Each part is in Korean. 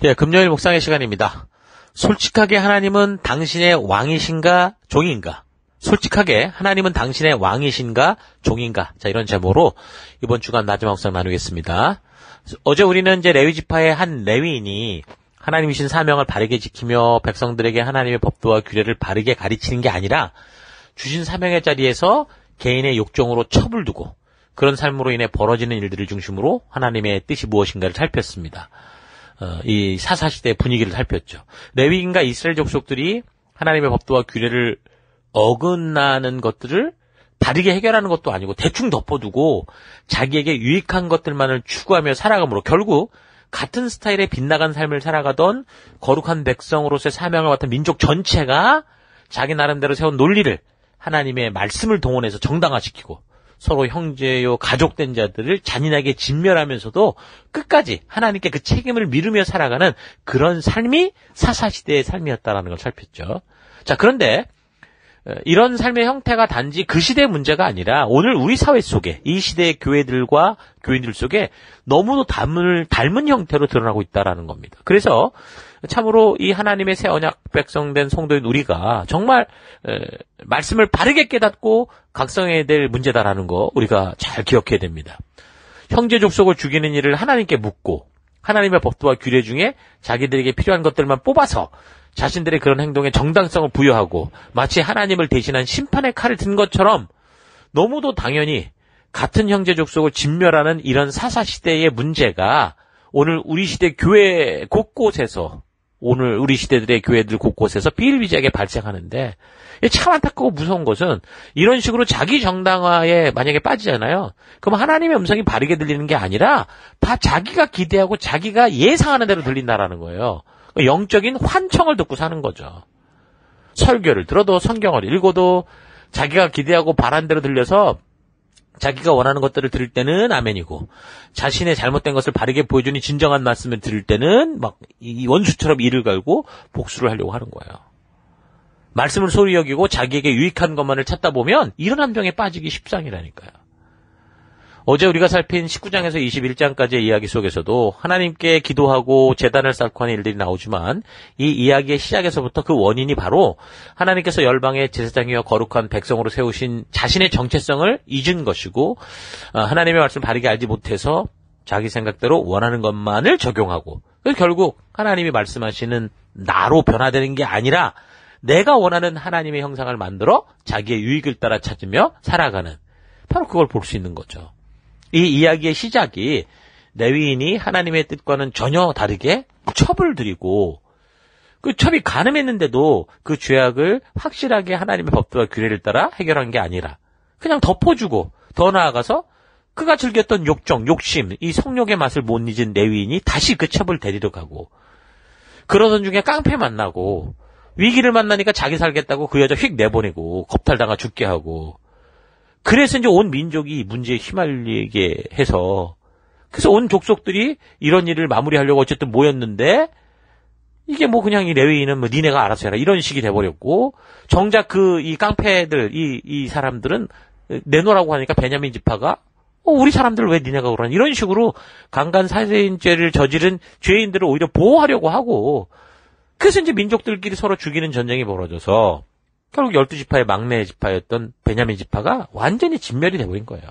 예, 금요일 묵상의 시간입니다. 솔직하게 하나님은 당신의 왕이신가 종인가? 솔직하게 하나님은 당신의 왕이신가 종인가? 자, 이런 제목으로 이번 주간 마지막 묵상 나누겠습니다. 어제 우리는 이제 레위 지파의 한 레위인이 하나님이신 사명을 바르게 지키며 백성들에게 하나님의 법도와 규례를 바르게 가르치는 게 아니라 주신 사명의 자리에서 개인의 욕정으로 첩을 두고 그런 삶으로 인해 벌어지는 일들을 중심으로 하나님의 뜻이 무엇인가를 살폈습니다. 이 사사시대의 분위기를 살폈죠. 레위인과 이스라엘 족속들이 하나님의 법도와 규례를 어긋나는 것들을 바르게 해결하는 것도 아니고 대충 덮어두고 자기에게 유익한 것들만을 추구하며 살아감으로 결국 같은 스타일의 빗나간 삶을 살아가던 거룩한 백성으로서의 사명을 맡은 민족 전체가 자기 나름대로 세운 논리를 하나님의 말씀을 동원해서 정당화시키고 서로 형제요 가족된 자들을 잔인하게 진멸하면서도 끝까지 하나님께 그 책임을 미루며 살아가는 그런 삶이 사사시대의 삶이었다라는 걸 살폈죠. 자, 그런데 이런 삶의 형태가 단지 그 시대의 문제가 아니라 오늘 우리 사회 속에 이 시대의 교회들과 교인들 속에 너무도 닮은 형태로 드러나고 있다라는 겁니다. 그래서 참으로 이 하나님의 새 언약 백성된 성도인 우리가 정말 말씀을 바르게 깨닫고 각성해야 될 문제다라는 거 우리가 잘 기억해야 됩니다. 형제 족속을 죽이는 일을 하나님께 묻고 하나님의 법도와 규례 중에 자기들에게 필요한 것들만 뽑아서 자신들의 그런 행동에 정당성을 부여하고 마치 하나님을 대신한 심판의 칼을 든 것처럼 너무도 당연히 같은 형제 족속을 진멸하는 이런 사사시대의 문제가 오늘 우리 시대 교회 곳곳에서 오늘 우리 시대들의 교회들 곳곳에서 비일비재하게 발생하는데 참 안타깝고 무서운 것은 이런 식으로 자기 정당화에 만약에 빠지잖아요. 그럼 하나님의 음성이 바르게 들리는 게 아니라 다 자기가 기대하고 자기가 예상하는 대로 들린다라는 거예요. 영적인 환청을 듣고 사는 거죠. 설교를 들어도 성경을 읽어도 자기가 기대하고 바란 대로 들려서 자기가 원하는 것들을 들을 때는 아멘이고 자신의 잘못된 것을 바르게 보여주니 진정한 말씀을 들을 때는 막 이 원수처럼 이를 갈고 복수를 하려고 하는 거예요. 말씀을 소리 여기고 자기에게 유익한 것만을 찾다 보면 이런 함정에 빠지기 십상이라니까요. 어제 우리가 살핀 19장에서 21장까지의 이야기 속에서도 하나님께 기도하고 제단을 쌓고 하는 일들이 나오지만 이 이야기의 시작에서부터 그 원인이 바로 하나님께서 열방의 제사장이여 거룩한 백성으로 세우신 자신의 정체성을 잊은 것이고 하나님의 말씀을 바르게 알지 못해서 자기 생각대로 원하는 것만을 적용하고 결국 하나님이 말씀하시는 나로 변화되는 게 아니라 내가 원하는 하나님의 형상을 만들어 자기의 유익을 따라 찾으며 살아가는 바로 그걸 볼 수 있는 거죠. 이 이야기의 시작이 레위인이 하나님의 뜻과는 전혀 다르게 첩을 들이고 그 첩이 가늠했는데도 그 죄악을 확실하게 하나님의 법도와 규례를 따라 해결한 게 아니라 그냥 덮어주고 더 나아가서 그가 즐겼던 욕정, 욕심, 이 성욕의 맛을 못 잊은 레위인이 다시 그 첩을 데리러 가고 그러던 중에 깡패 만나고 위기를 만나니까 자기 살겠다고 그 여자 휙 내보내고 겁탈당하 죽게 하고 그래서 이제 온 민족이 문제에 휘말리게 해서 그래서 온 족속들이 이런 일을 마무리하려고 어쨌든 모였는데 이게 뭐 그냥 이 레위인은 뭐 니네가 알아서 해라 이런 식이 돼버렸고 정작 이 깡패들 이 사람들은 내놓으라고 하니까 베냐민 지파가 우리 사람들 왜 니네가 그러니 이런 식으로 강간살인죄를 저지른 죄인들을 오히려 보호하려고 하고 그래서 이제 민족들끼리 서로 죽이는 전쟁이 벌어져서 결국 12지파의 막내 지파였던 베냐민 지파가 완전히 진멸이 돼버린 거예요.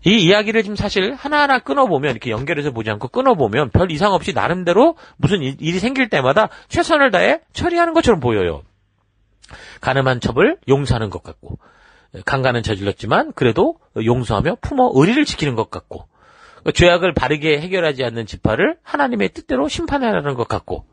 이 이야기를 지금 사실 하나하나 끊어보면 이렇게 연결해서 보지 않고 끊어보면 별 이상 없이 나름대로 무슨 일이 생길 때마다 최선을 다해 처리하는 것처럼 보여요. 가늠한 첩을 용서하는 것 같고 강간은 저질렀지만 그래도 용서하며 품어 의리를 지키는 것 같고 죄악을 바르게 해결하지 않는 지파를 하나님의 뜻대로 심판하라는 것 같고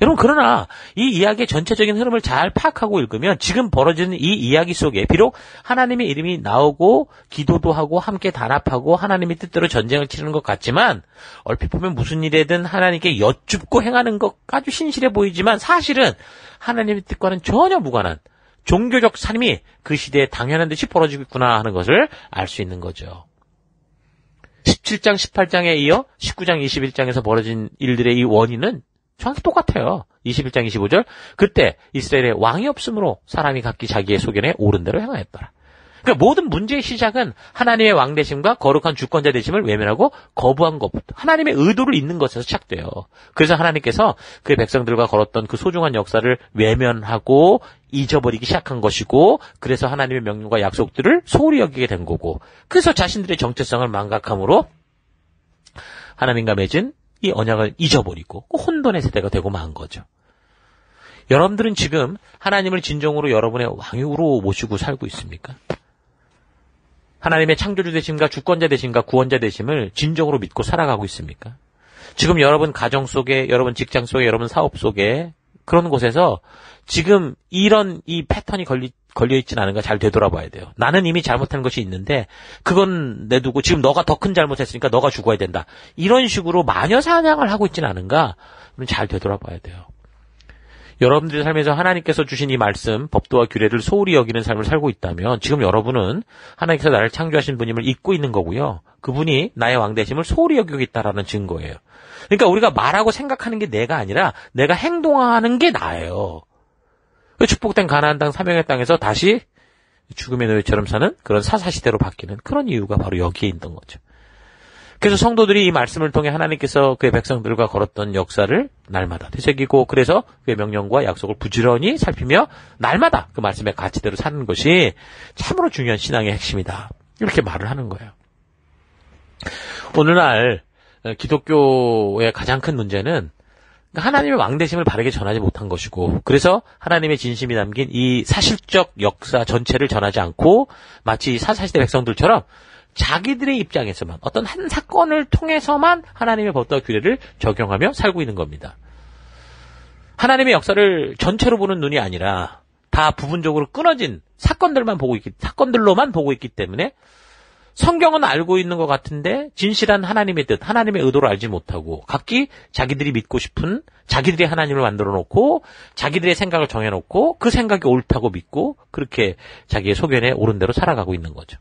여러분 그러나 이 이야기의 전체적인 흐름을 잘 파악하고 읽으면 지금 벌어지는 이 이야기 속에 비록 하나님의 이름이 나오고 기도도 하고 함께 단합하고 하나님의 뜻대로 전쟁을 치르는 것 같지만 얼핏 보면 무슨 일에든 하나님께 여쭙고 행하는 것 아주 신실해 보이지만 사실은 하나님의 뜻과는 전혀 무관한 종교적 삶이 그 시대에 당연한 듯이 벌어지고 있구나 하는 것을 알 수 있는 거죠. 17장 18장에 이어 19장 21장에서 벌어진 일들의 이 원인은 정확히 똑같아요. 21장 25절 그때 이스라엘에 왕이 없으므로 사람이 각기 자기의 소견에 옳은 대로 행하였더라. 그러니까 모든 문제의 시작은 하나님의 왕 되심과 거룩한 주권자 되심을 외면하고 거부한 것부터 하나님의 의도를 잇는 것에서 시작돼요. 그래서 하나님께서 그의 백성들과 걸었던 그 소중한 역사를 외면하고 잊어버리기 시작한 것이고, 그래서 하나님의 명령과 약속들을 소홀히 여기게 된 거고, 그래서 자신들의 정체성을 망각함으로 하나님과 맺은 이 언약을 잊어버리고 혼돈의 세대가 되고 만 거죠. 여러분들은 지금 하나님을 진정으로 여러분의 왕으로 모시고 살고 있습니까? 하나님의 창조주 되심과 주권자 되심과 구원자 되심을 진정으로 믿고 살아가고 있습니까? 지금 여러분 가정 속에, 여러분 직장 속에, 여러분 사업 속에 그런 곳에서 지금 이런 이 패턴이 걸려있진 않은가 잘 되돌아봐야 돼요. 나는 이미 잘못한 것이 있는데 그건 내두고 지금 너가 더 큰 잘못했으니까 너가 죽어야 된다. 이런 식으로 마녀 사냥을 하고 있진 않은가 잘 되돌아봐야 돼요. 여러분들의 삶에서 하나님께서 주신 이 말씀, 법도와 규례를 소홀히 여기는 삶을 살고 있다면 지금 여러분은 하나님께서 나를 창조하신 분임을 잊고 있는 거고요. 그분이 나의 왕 되심을 소홀히 여기고 있다라는 증거예요. 그러니까 우리가 말하고 생각하는 게 내가 아니라 내가 행동하는 게 나예요. 축복된 가나안 땅 사명의 땅에서 다시 죽음의 노예처럼 사는 그런 사사시대로 바뀌는 그런 이유가 바로 여기에 있던 거죠. 그래서 성도들이 이 말씀을 통해 하나님께서 그의 백성들과 걸었던 역사를 날마다 되새기고, 그래서 그의 명령과 약속을 부지런히 살피며 날마다 그 말씀의 가치대로 사는 것이 참으로 중요한 신앙의 핵심이다. 이렇게 말을 하는 거예요. 오늘날 기독교의 가장 큰 문제는 하나님의 왕되심을 바르게 전하지 못한 것이고, 그래서 하나님의 진심이 담긴 이 사실적 역사 전체를 전하지 않고 마치 사사시대 백성들처럼 자기들의 입장에서만 어떤 한 사건을 통해서만 하나님의 법과 규례를 적용하며 살고 있는 겁니다. 하나님의 역사를 전체로 보는 눈이 아니라 다 부분적으로 끊어진 사건들로만 보고 있기 때문에 성경은 알고 있는 것 같은데 진실한 하나님의 뜻, 하나님의 의도를 알지 못하고 각기 자기들이 믿고 싶은 자기들이 하나님을 만들어 놓고 자기들의 생각을 정해 놓고 그 생각이 옳다고 믿고 그렇게 자기의 소견에 옳은 대로 살아가고 있는 거죠.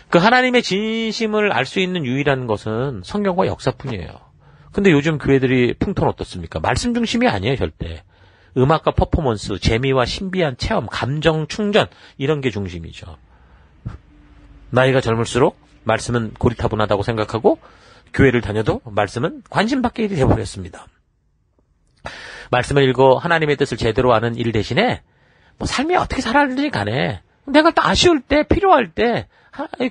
그 하나님의 진심을 알 수 있는 유일한 것은 성경과 역사뿐이에요. 근데 요즘 교회들이 풍토는 어떻습니까? 말씀 중심이 아니에요, 절대. 음악과 퍼포먼스, 재미와 신비한 체험, 감정 충전 이런 게 중심이죠. 나이가 젊을수록 말씀은 고리타분하다고 생각하고 교회를 다녀도 말씀은 관심 받게 일이 되어버렸습니다. 말씀을 읽어 하나님의 뜻을 제대로 아는 일 대신에 뭐 삶이 어떻게 살아가는지 간에 내가 또 아쉬울 때 필요할 때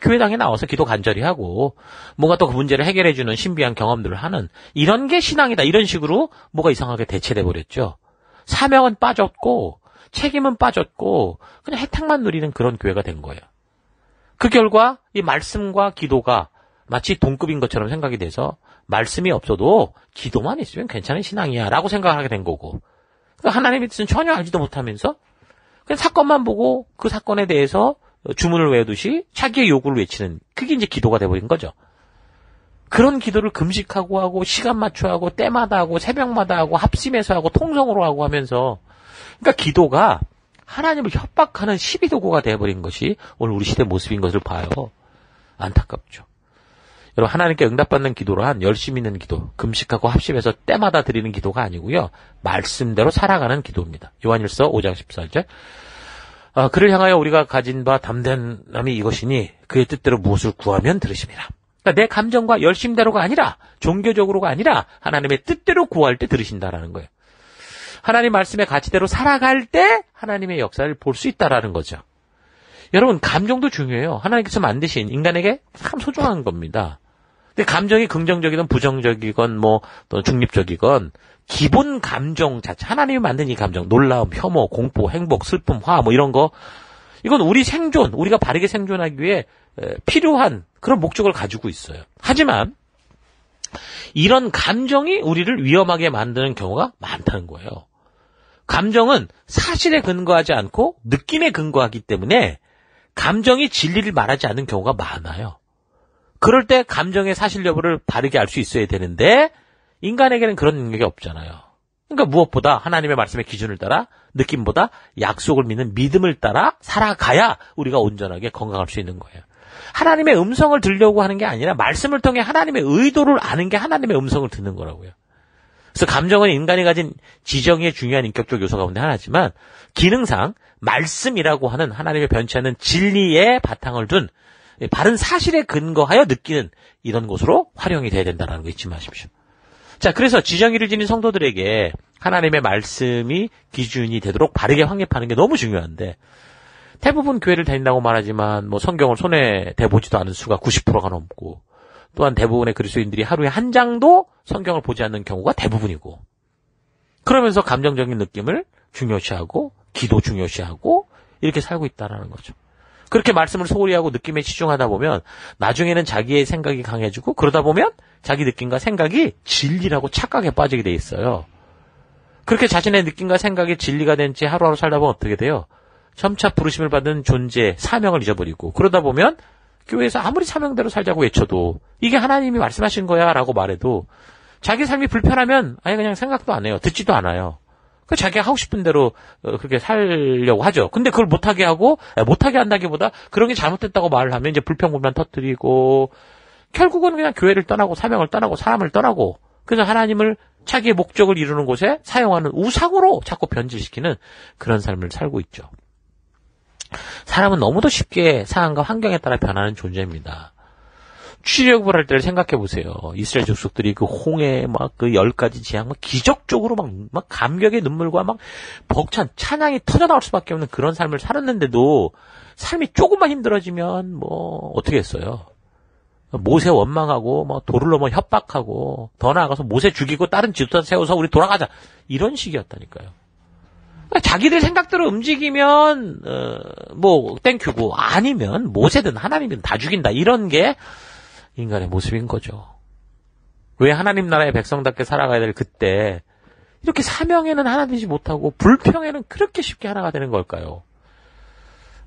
교회당에 나와서 기도 간절히 하고 뭔가 또 그 문제를 해결해주는 신비한 경험들을 하는 이런 게 신앙이다. 이런 식으로 뭐가 이상하게 대체돼 버렸죠. 사명은 빠졌고 책임은 빠졌고 그냥 혜택만 누리는 그런 교회가 된 거예요. 그 결과 이 말씀과 기도가 마치 동급인 것처럼 생각이 돼서 말씀이 없어도 기도만 있으면 괜찮은 신앙이야 라고 생각하게 된 거고, 하나님의 뜻은 전혀 알지도 못하면서 그냥 사건만 보고 그 사건에 대해서 주문을 외우듯이 자기의 요구를 외치는, 그게 이제 기도가 돼버린 거죠. 그런 기도를 금식하고 하고 시간 맞춰 하고 때마다 하고 새벽마다 하고 합심해서 하고 통성으로 하고 하면서, 그러니까 기도가 하나님을 협박하는 시비도구가 되어버린 것이 오늘 우리 시대의 모습인 것을 봐요. 안타깝죠. 여러분, 하나님께 응답받는 기도란 열심히 있는 기도, 금식하고 합심해서 때마다 드리는 기도가 아니고요. 말씀대로 살아가는 기도입니다. 요한일서 5장 14절. 그를 향하여 우리가 가진 바 담대함이 이것이니 그의 뜻대로 무엇을 구하면 들으심이라. 그러니까 내 감정과 열심대로가 아니라 종교적으로가 아니라 하나님의 뜻대로 구할 때 들으신다라는 거예요. 하나님 말씀의 가치대로 살아갈 때 하나님의 역사를 볼 수 있다라는 거죠. 여러분, 감정도 중요해요. 하나님께서 만드신 인간에게 참 소중한 겁니다. 근데 감정이 긍정적이든 부정적이건 또 중립적이건 기본 감정 자체, 하나님이 만든 이 감정, 놀라움, 혐오, 공포, 행복, 슬픔, 화 이런 거, 이건 우리 생존, 우리가 바르게 생존하기 위해 필요한 그런 목적을 가지고 있어요. 하지만 이런 감정이 우리를 위험하게 만드는 경우가 많다는 거예요. 감정은 사실에 근거하지 않고 느낌에 근거하기 때문에 감정이 진리를 말하지 않는 경우가 많아요. 그럴 때 감정의 사실 여부를 바르게 알 수 있어야 되는데 인간에게는 그런 능력이 없잖아요. 그러니까 무엇보다 하나님의 말씀의 기준을 따라 느낌보다 약속을 믿는 믿음을 따라 살아가야 우리가 온전하게 건강할 수 있는 거예요. 하나님의 음성을 들으려고 하는 게 아니라 말씀을 통해 하나님의 의도를 아는 게 하나님의 음성을 듣는 거라고요. 그래서 감정은 인간이 가진 지정의 중요한 인격적 요소 가운데 하나지만 기능상 말씀이라고 하는 하나님의 변치 않는 진리의 바탕을 둔 바른 사실에 근거하여 느끼는 이런 곳으로 활용이 돼야 된다는 거 잊지 마십시오. 자, 그래서 지정의를 지닌 성도들에게 하나님의 말씀이 기준이 되도록 바르게 확립하는 게 너무 중요한데 대부분 교회를 다닌다고 말하지만 뭐 성경을 손에 대보지도 않은 수가 90%가 넘고 또한 대부분의 그리스도인들이 하루에 한 장도 성경을 보지 않는 경우가 대부분이고 그러면서 감정적인 느낌을 중요시하고 기도 중요시하고 이렇게 살고 있다는 거죠. 그렇게 말씀을 소홀히 하고 느낌에 치중하다 보면 나중에는 자기의 생각이 강해지고 그러다 보면 자기 느낌과 생각이 진리라고 착각에 빠지게 돼 있어요. 그렇게 자신의 느낌과 생각이 진리가 된 채 하루하루 살다 보면 어떻게 돼요? 점차 부르심을 받은 존재, 사명을 잊어버리고 그러다 보면 교회에서 아무리 사명대로 살자고 외쳐도 이게 하나님이 말씀하신 거야 라고 말해도 자기 삶이 불편하면 아예 그냥 생각도 안 해요. 듣지도 않아요. 자기가 하고 싶은 대로 그렇게 살려고 하죠. 근데 그걸 못하게 하고 못하게 한다기보다 그런 게 잘못됐다고 말을 하면 이제 불평불만 터뜨리고 결국은 그냥 교회를 떠나고 사명을 떠나고 사람을 떠나고 그래서 하나님을 자기의 목적을 이루는 곳에 사용하는 우상으로 자꾸 변질시키는 그런 삶을 살고 있죠. 사람은 너무도 쉽게 상황과 환경에 따라 변하는 존재입니다. 출애굽을 할 때를 생각해 보세요. 이스라엘 족속들이 그 홍해 막 그 10가지 재앙 막 기적적으로 막 감격의 눈물과 막 벅찬 찬양이 터져 나올 수밖에 없는 그런 삶을 살았는데도 삶이 조금만 힘들어지면 뭐 어떻게 했어요? 모세 원망하고 뭐 돌을 넘어 협박하고 더 나아가서 모세 죽이고 다른 지도자 세워서 우리 돌아가자 이런 식이었다니까요. 자기들 생각대로 움직이면 뭐 땡큐고 아니면 모세든 하나님이든 다 죽인다 이런 게 인간의 모습인 거죠. 왜 하나님 나라의 백성답게 살아가야 될 그때 이렇게 사명에는 하나 되지 못하고 불평에는 그렇게 쉽게 하나가 되는 걸까요?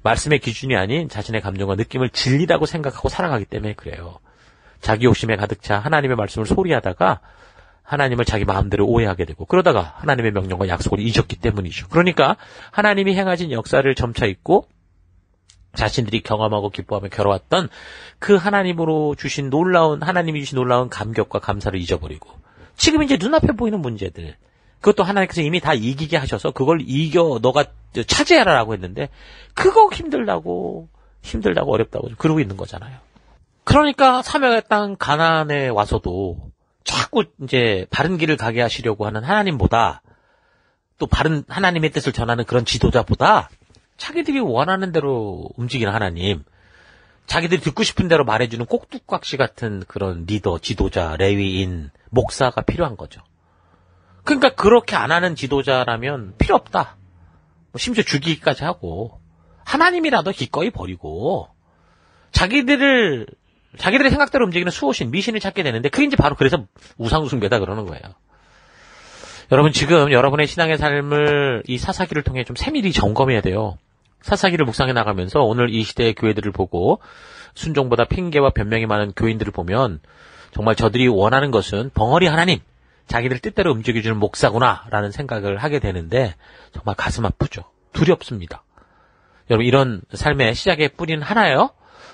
말씀의 기준이 아닌 자신의 감정과 느낌을 진리라고 생각하고 살아가기 때문에 그래요. 자기 욕심에 가득 차 하나님의 말씀을 소홀히 하다가 하나님을 자기 마음대로 오해하게 되고 그러다가 하나님의 명령과 약속을 잊었기 때문이죠. 그러니까 하나님이 행하신 역사를 점차 잊고 자신들이 경험하고 기뻐하며 겨뤄왔던 그 하나님으로 주신 하나님이 주신 놀라운 감격과 감사를 잊어버리고 지금 이제 눈앞에 보이는 문제들 그것도 하나님께서 이미 다 이기게 하셔서 그걸 너가 차지하라라고 했는데 그거 힘들다고 어렵다고 그러고 있는 거잖아요. 그러니까 사명의 땅 가나안에 와서도 자꾸 이제 바른 길을 가게 하시려고 하는 하나님보다 또 바른 하나님의 뜻을 전하는 그런 지도자보다 자기들이 원하는 대로 움직이는 하나님, 자기들이 듣고 싶은 대로 말해주는 꼭두각시 같은 그런 리더, 지도자, 레위인, 목사가 필요한 거죠. 그러니까 그렇게 안 하는 지도자라면 필요 없다. 심지어 죽이기까지 하고 하나님이라도 기꺼이 버리고 자기들의 생각대로 움직이는 수호신, 미신을 찾게 되는데 그게 이제 바로 그래서 우상숭배다 그러는 거예요. 여러분 지금 여러분의 신앙의 삶을 이 사사기를 통해 좀 세밀히 점검해야 돼요. 사사기를 묵상해 나가면서 오늘 이 시대의 교회들을 보고 순종보다 핑계와 변명이 많은 교인들을 보면 정말 저들이 원하는 것은 벙어리 하나님, 자기들 뜻대로 움직여주는 목사구나라는 생각을 하게 되는데 정말 가슴 아프죠. 두렵습니다. 여러분 이런 삶의 시작의 뿌리는 하나예요.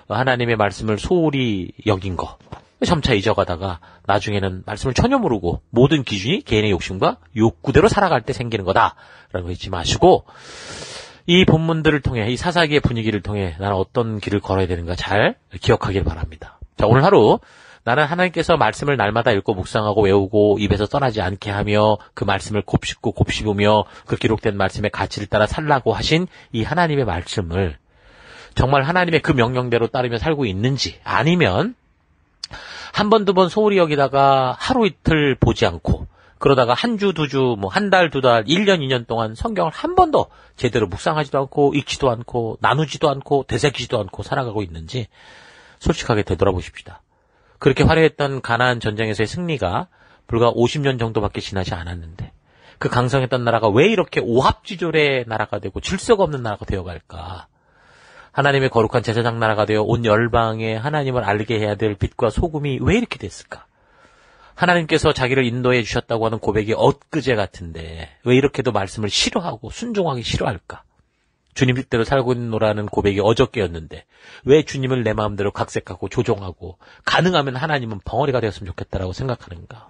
하나님의 말씀을 소홀히 여긴 거. 점차 잊어가다가 나중에는 말씀을 전혀 모르고 모든 기준이 개인의 욕심과 욕구대로 살아갈 때 생기는 거다라는 거 잊지 마시고 이 본문들을 통해 이 사사기의 분위기를 통해 나는 어떤 길을 걸어야 되는가 잘 기억하길 바랍니다. 자, 오늘 하루 나는 하나님께서 말씀을 날마다 읽고 묵상하고 외우고 입에서 떠나지 않게 하며 그 말씀을 곱씹으며 그 기록된 말씀의 가치를 따라 살라고 하신 이 하나님의 말씀을 정말 하나님의 그 명령대로 따르며 살고 있는지 아니면 한 번, 두 번 소홀히 여기다가 하루 이틀 보지 않고 그러다가 한 주, 두 주, 뭐 한 달, 두 달, 1년, 2년 동안 성경을 한 번도 제대로 묵상하지도 않고 읽지도 않고 나누지도 않고 되새기지도 않고 살아가고 있는지 솔직하게 되돌아보십시다. 그렇게 화려했던 가나안 전쟁에서의 승리가 불과 50년 정도밖에 지나지 않았는데 그 강성했던 나라가 왜 이렇게 오합지졸의 나라가 되고 질서가 없는 나라가 되어갈까? 하나님의 거룩한 제사장 나라가 되어 온 열방에 하나님을 알게 해야 될 빛과 소금이 왜 이렇게 됐을까? 하나님께서 자기를 인도해 주셨다고 하는 고백이 엊그제 같은데 왜 이렇게도 말씀을 싫어하고 순종하기 싫어할까? 주님 뜻대로 살고 있노라는 고백이 어저께였는데 왜 주님을 내 마음대로 각색하고 조종하고 가능하면 하나님은 벙어리가 되었으면 좋겠다라고 생각하는가?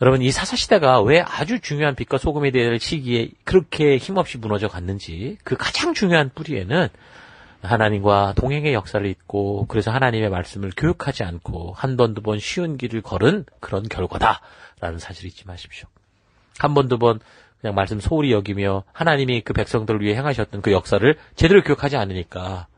여러분, 이 사사시대가 왜 아주 중요한 빛과 소금이 될 시기에 그렇게 힘없이 무너져 갔는지, 그 가장 중요한 뿌리에는 하나님과 동행의 역사를 잇고, 그래서 하나님의 말씀을 교육하지 않고 한 번, 두 번 쉬운 길을 걸은 그런 결과다라는 사실을 잊지 마십시오. 한 번, 두 번 그냥 말씀 소홀히 여기며 하나님이 그 백성들을 위해 행하셨던 그 역사를 제대로 교육하지 않으니까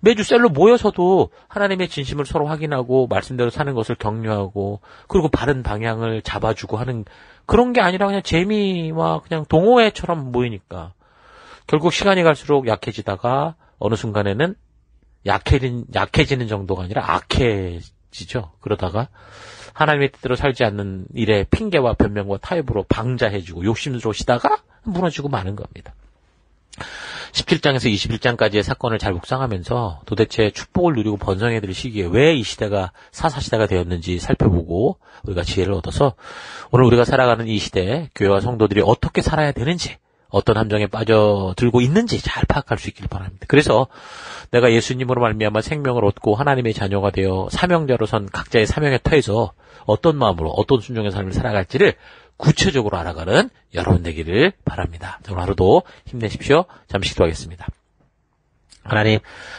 매주 셀로 모여서도 하나님의 진심을 서로 확인하고 말씀대로 사는 것을 격려하고 그리고 바른 방향을 잡아주고 하는 그런 게 아니라 그냥 재미와 그냥 동호회처럼 모이니까 결국 시간이 갈수록 약해지다가 어느 순간에는 약해지는 정도가 아니라 악해지죠. 그러다가 하나님의 뜻대로 살지 않는 일에 핑계와 변명과 타협으로 방자해지고 욕심스러우시다가 무너지고 마는 겁니다. 17장에서 21장까지의 사건을 잘 묵상하면서 도대체 축복을 누리고 번성해드릴 시기에 왜 이 시대가 사사시대가 되었는지 살펴보고 우리가 지혜를 얻어서 오늘 우리가 살아가는 이 시대에 교회와 성도들이 어떻게 살아야 되는지 어떤 함정에 빠져들고 있는지 잘 파악할 수 있길 바랍니다. 그래서 내가 예수님으로 말미암아 생명을 얻고 하나님의 자녀가 되어 사명자로선 각자의 사명의 터에서 어떤 마음으로 어떤 순종의 삶을 살아갈지를 구체적으로 알아가는 여러분 되기를 바랍니다. 오늘 하루도 힘내십시오. 잠시 기도하겠습니다.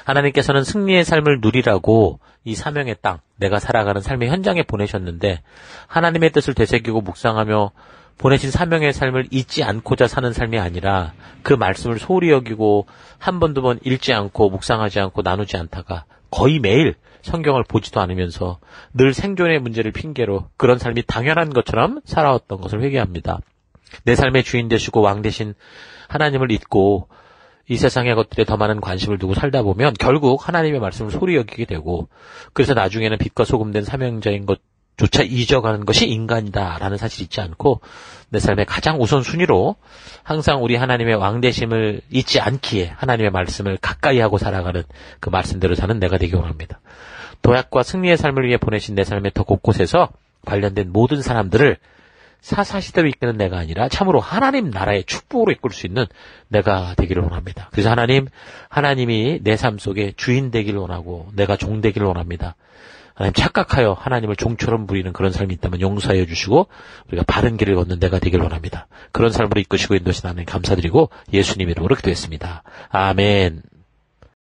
하나님께서는 승리의 삶을 누리라고 이 사명의 땅, 내가 살아가는 삶의 현장에 보내셨는데 하나님의 뜻을 되새기고 묵상하며 보내신 사명의 삶을 잊지 않고자 사는 삶이 아니라 그 말씀을 소홀히 여기고 한 번, 두 번 읽지 않고 묵상하지 않고 나누지 않다가 거의 매일 성경을 보지도 않으면서 늘 생존의 문제를 핑계로 그런 삶이 당연한 것처럼 살아왔던 것을 회개합니다. 내 삶의 주인 되시고 왕 되신 하나님을 잊고 이 세상의 것들에 더 많은 관심을 두고 살다 보면 결국 하나님의 말씀을 소홀히 여기게 되고 그래서 나중에는 빛과 소금 된 사명자인 것조차 잊어가는 것이 인간이다라는 사실을 잊지 않고 내 삶의 가장 우선순위로 항상 우리 하나님의 왕되심을 잊지 않기에 하나님의 말씀을 가까이 하고 살아가는 그 말씀대로 사는 내가 되기 원합니다. 도약과 승리의 삶을 위해 보내신 내 삶의 더 곳곳에서 관련된 모든 사람들을 사사시대로 이끄는 내가 아니라 참으로 하나님 나라의 축복으로 이끌 수 있는 내가 되기를 원합니다. 그래서 하나님이 내 삶 속에 주인 되기를 원하고 내가 종 되기를 원합니다. 하나님 착각하여 하나님을 종처럼 부리는 그런 삶이 있다면 용서해 주시고 우리가 바른 길을 걷는 내가 되기를 원합니다. 그런 삶으로 이끄시고 인도하신 하나님 감사드리고 예수님 이름으로 기도했습니다. 아멘.